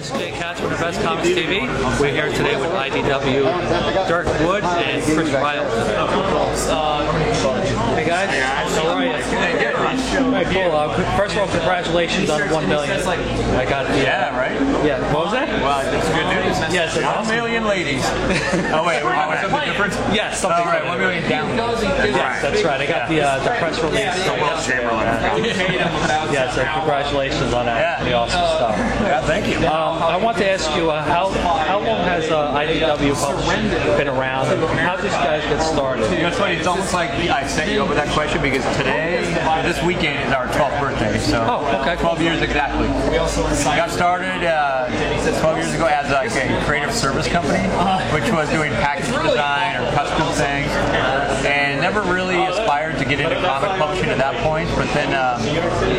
This is Jay Katz from the Best Comics TV. We're here today with IDW, Dirk Wood, and Chris Ryall. Hey guys, how are you? Very cool. First of all, congratulations on 1 million. I got the, right? Yeah, what was that? Well, it's good news. Yes, it's 1 million ladies. Oh wait, we're having something different? Yes, something all right, 1 million downloads. Yes, that's right. I got the press release. The Will Chamberlain. Yeah, so congratulations on that. Yeah. Pretty awesome stuff. Yeah, thank you. I want to ask you, how long has IDW Publishing been around, and how did you guys get started? You know, it's funny, it's almost like I sent you over that question because this weekend is our 12th birthday, so 12 years exactly. We got started 12 years ago as like a creative service company, which was doing package design or custom things, and never really aspired to get into comic publishing at that point, but then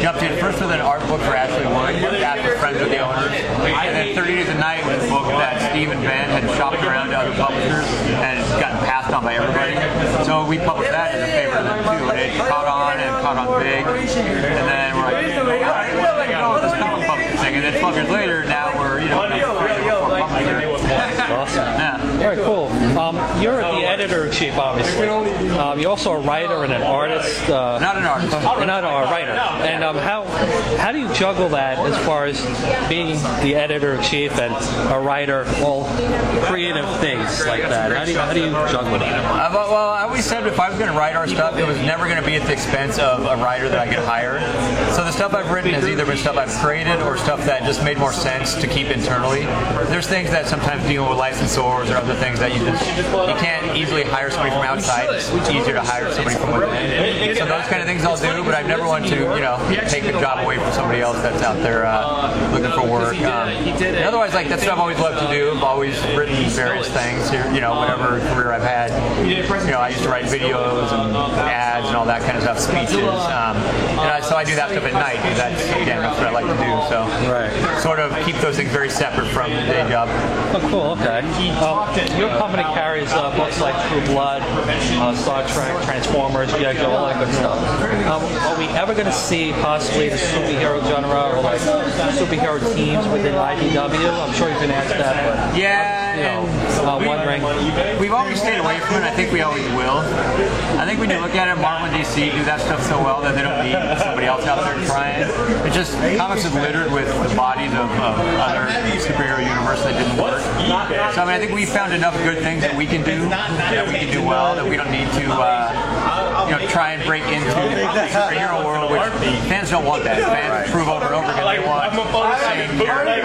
jumped in first with an art book for Ashley Wood, after friends with the owners, and then 30 Days a Night was a book that Steve and Ben had shopped around to other publishers and it's gotten passed on by everybody. So we published that as a favor to them too, and it caught on big, and then we're like, let's go with this comic publishing thing, and then 12 years later, now we're, Awesome. Yeah. Very cool. You're the editor-in-chief, obviously. You're also a writer and an artist. Not an artist. Not a writer. And how do you juggle that as far as being the editor-in-chief and a writer, all creative things like that? How do you juggle that? Well, I always said if I was going to write our stuff, it was never going to be at the expense of a writer that I could hire. So the stuff I've written has either been stuff I've created or stuff that just made more sense to keep internally. There's things that sometimes deal with licensors or other things that you can't easily hire somebody from outside. It's easier to hire somebody from within. So those kind of things I'll do, but I've never wanted to, take the job away from somebody else that's out there looking for work. And otherwise, like that's what I've always loved to do. I've always written various things. Whatever career I've had. I used to write videos and ads and all that kind of stuff, speeches. So I do that stuff at night. That's what I like to do. So sort of keep those things very separate from the day job. Oh, cool. Okay. Your company carries books like True Blood, Star Trek, Transformers, G.I. Joe, all that good stuff. Are we ever going to see possibly the superhero genre or like superhero teams within IDW? I'm sure you can answer that, but wondering. We've always stayed away from it. I think we always will. I think when you look at it, Marvel and DC do that stuff so well that they don't need somebody else out there trying. It's just comics is littered with the bodies of other superhero universes that didn't work. So I think we found enough good things that we can do well, that we don't need to try and break into the superhero world, which fans don't want that. Fans prove over and over again they want the same narrative,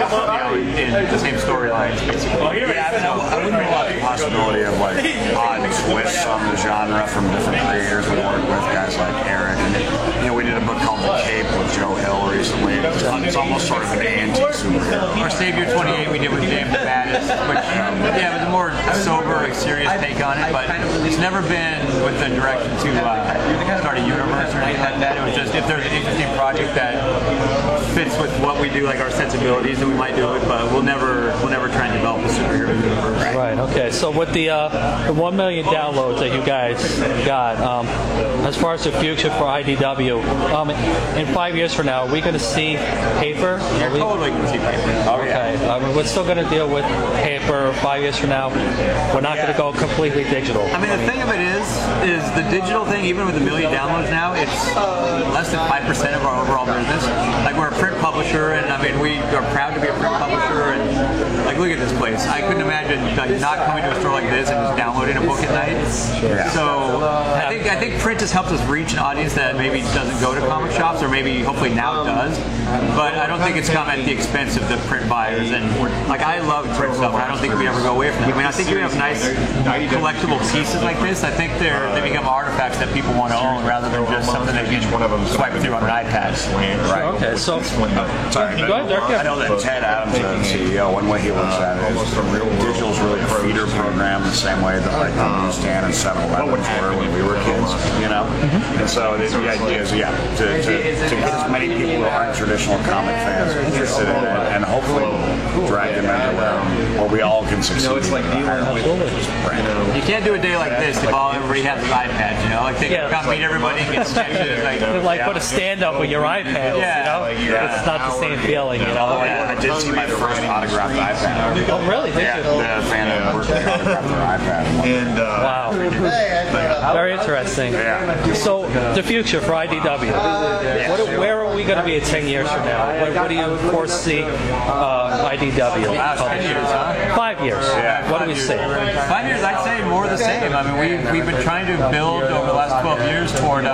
in the same storylines, basically. I wouldn't rule out the possibility of like odd twists on the genre from different creators. We work with guys like Eric, and we did a book called The Cape with Joe Hill recently. It's almost sort of an anti-superhero. Or Savior 28 we did with James the Baddest, which it was a more sober, serious take on it, but it's never been with the direction to start a universe or anything like that. It was just if there's an interesting project that fits with what we do, like our sensibilities, then we might do it, but we'll never try and develop a superhero universe. Right. Okay. So with the 1 million downloads that you guys got, as far as the future for IDW, in 5 years from now, are we going to see paper? You're totally going to see paper. Okay. We're still going to deal with paper 5 years from now. We're not going to go completely digital. The thing of it is the digital thing, even with 1 million downloads now, it's less than 5% of our overall business. Like we're a print publisher, and we are proud to be a print publisher, and like look at this place. I couldn't imagine not coming to a store like this and just downloading a book at night. So I think print has helped us reach an audience that maybe doesn't go to comic shops, or maybe hopefully now it does. But I don't think it's come at the expense of the print buyers. And I love print stuff. I don't think we ever go away from that. I think we have nice collectible pieces like this. I think they become artifacts that people want to own rather than just something that you can swipe through on an iPad. Right. Okay. So sorry. go ahead, Dirk. I know that Ted Adams, the CEO, one way he would accomplish that is digital's really a feeder program the same way that like the newsstand and 7-Elevens were when we were kids, you know? And so the idea is, yeah, to get as many people who aren't traditional comic fans interested in it and hopefully drag them into where we all can succeed. You can't do a day like this if all everybody has iPads, you know? Like, they come meet everybody and get sketches. Like put a stand up with your iPad, you know? It's not the same feeling, you know? I did see my first autographed iPad. Oh, really? Did you? The fan of Berkeley autographed their iPad. And, wow. Very interesting. Yeah. So, the future for IDW. Where are we going to be 10 years from now? What do you foresee IDW? 10 years, huh? 5 years. Yeah. What do we see? 5 years, I'd say more of the same. I mean, we've been trying to build over the last 12 years toward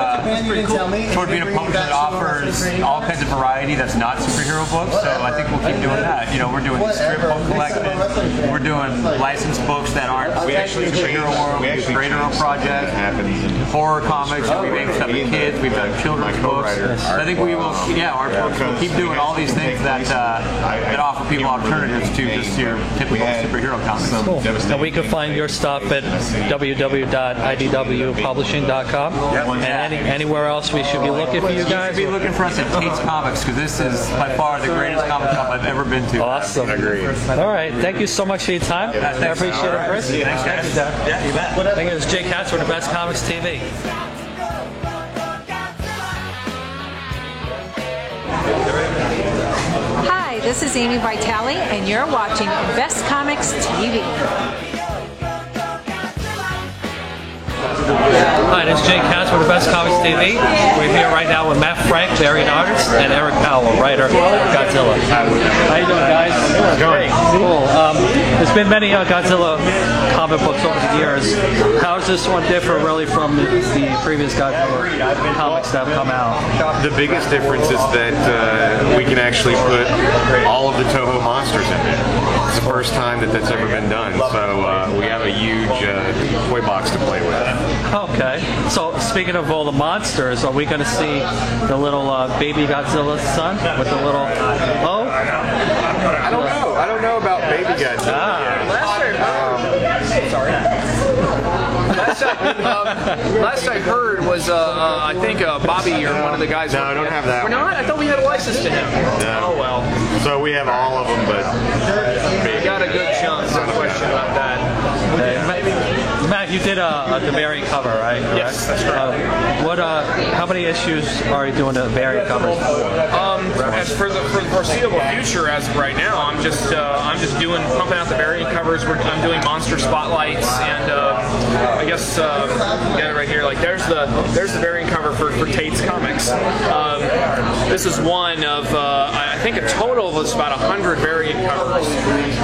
being a publisher that offers all kinds of variety that's not superhero books. So I think we'll keep doing that. You know, we're doing strip book collections. We're doing licensed books that aren't superhero world. We do creator projects, horror comics. We've aimed stuff at kids. We've done children's books. I think we will. Yeah, our books will keep doing all these things that offer people alternatives to just your typical superhero comics. Cool. And we can find your stuff at www.idwpublishing.com. And anywhere else we should be looking for you guys? You should be looking for us at Tate's Comics, because this is by far the greatest comic shop I've ever been to. Awesome. Agreed. All right. Thank you so much for your time. I appreciate it, Chris. Thanks, guys. Yeah, you bet. Thank you. It's Jake Katz for the Best Comics TV. Hi, this is Amy Vitale, and you're watching Best Comics TV. Hi, this is Jake Katz for the Best Comics TV. We're here right now with Matt Frank, variant artist, and Eric Powell, writer, Godzilla. How you doing, guys? Great. Cool. There's been many Godzilla comic books over the years. How does this one differ really from the previous Godzilla comics that have come out? The biggest difference is that we can actually put all of the Toho monsters in there. It's the first time that that's ever been done, so we have a huge toy box to play with. Okay. So speaking of all the monsters, are we going to see the little baby Godzilla son with the little I don't know. I don't know about baby Godzilla. Last I heard was I think Bobby or one of the guys. No, I don't have that We're one. not. I thought we had a license to him. No. Oh well. So we have all of them, but We got a good chunk. No question about that. Matt, you did the variant cover, right? Yes, that's right. How many issues are you doing the variant covers? As for the foreseeable future, as of right now, I'm just pumping out the variant covers. I'm doing monster spotlights, and I guess got it right here. Like there's the variant cover for Tate's Comics. This is one of I think a total of about 100 variant covers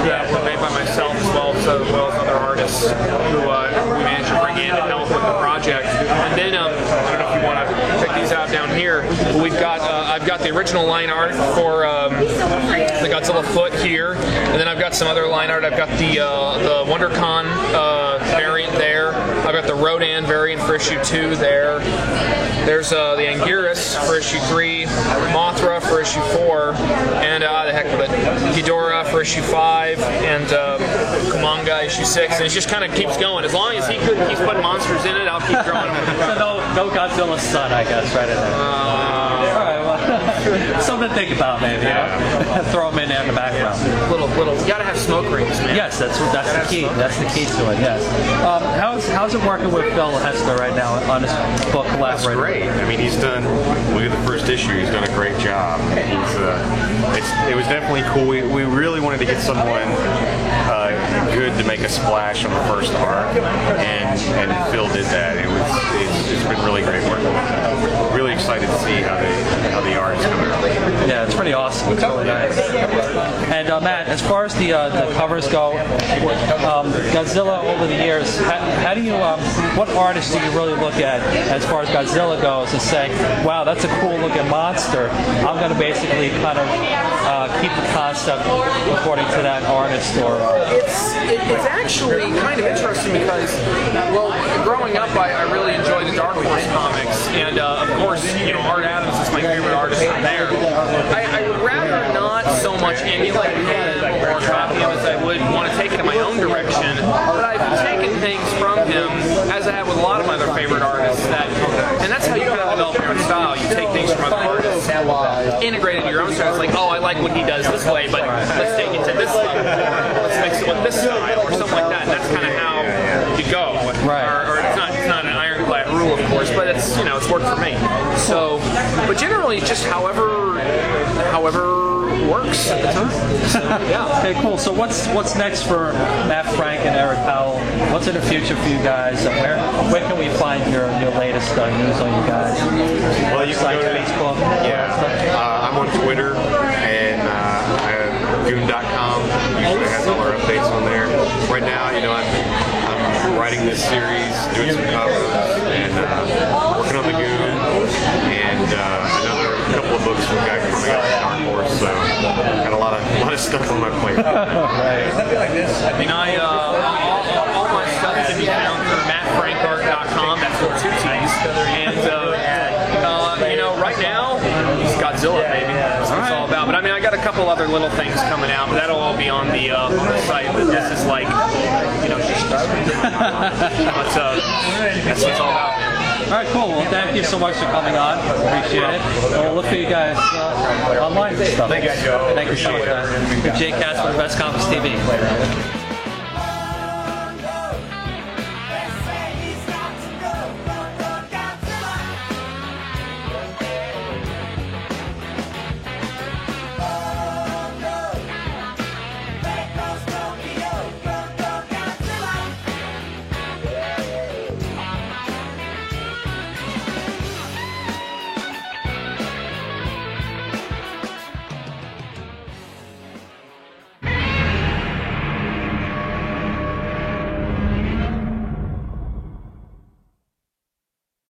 that were made by myself as well as other artists who we managed to bring in to help with the project. And then I don't know if you want to check these out down here. We've got I've got the original line art for the Godzilla foot here, and then I've got some other line art. I've got the WonderCon variant there. I've got the Rodan variant for issue 2 there. There's the Anguirus for issue 3, Mothra for issue 4, and the heck with it, Ghidorah for issue 5, and Kumanga issue 6. And it just kind of keeps going. As long as he keeps putting monsters in it, I'll keep growing them. So no Godzilla's son, I guess, right in there. All right, well, something to think about, maybe. Throw them in there in the background. Little. You gotta have smoke rings, man. Yes, that's the key. That's the key to it. Yes. How's it working with Phil Hester right now on his book that's collaborating? great. I mean, he's done. Look at the first issue. He's done a great job. It was definitely cool. We really wanted to get someone good to make a splash on the first arc, and Phil did that. It's been really great working with him. Really excited to see how the art is coming out. Yeah, it's pretty awesome. It's really nice. And Matt, as far as the covers go, Godzilla over the years, how do you what artists do you really look at as far as Godzilla goes and say, wow, that's a cool looking monster. I'm going to basically kind of keep the concept according to that artist, or It's actually kind of interesting because, well, growing up, I really enjoyed the Dark Horse comics, and of course, Art Adams is my favorite artist from there. I would rather not so much emulate him or copy him as I would it's like, oh, I like what he does this way, but let's take it to this level, or let's mix it with this style, or something like that. And that's kind of how you go. Right. Or it's not an ironclad rule, of course, but it's it's worked for me. So, but generally, just however works at the time. So, yeah. Okay, cool. So what's next for Matt Frank and Eric Powell? What's in the future for you guys? And where can we find your latest news on you guys? Well, you can go to Facebook. I'm on Twitter and I have Goon.com. Usually has all our updates on there. Right now, I'm writing this series, doing some covers, and working on the Goon, and another couple of books we've got coming out of Dark Horse. So got a lot of stuff on my plate. I mean, all my stuff can be found through mattfrankart.com. That's with 2 T's. And right now, it's Godzilla, baby. That's what it's all about. But I mean, I got a couple other little things coming out, but that'll all be on the site. But this is like, but that's what it's all about, man. All right, cool. Well, thank you so much for coming on. Appreciate it. We'll look for you guys online and stuff. Thank you, Joe. Thank you so much, guys. Jay Katz with Best Comics TV.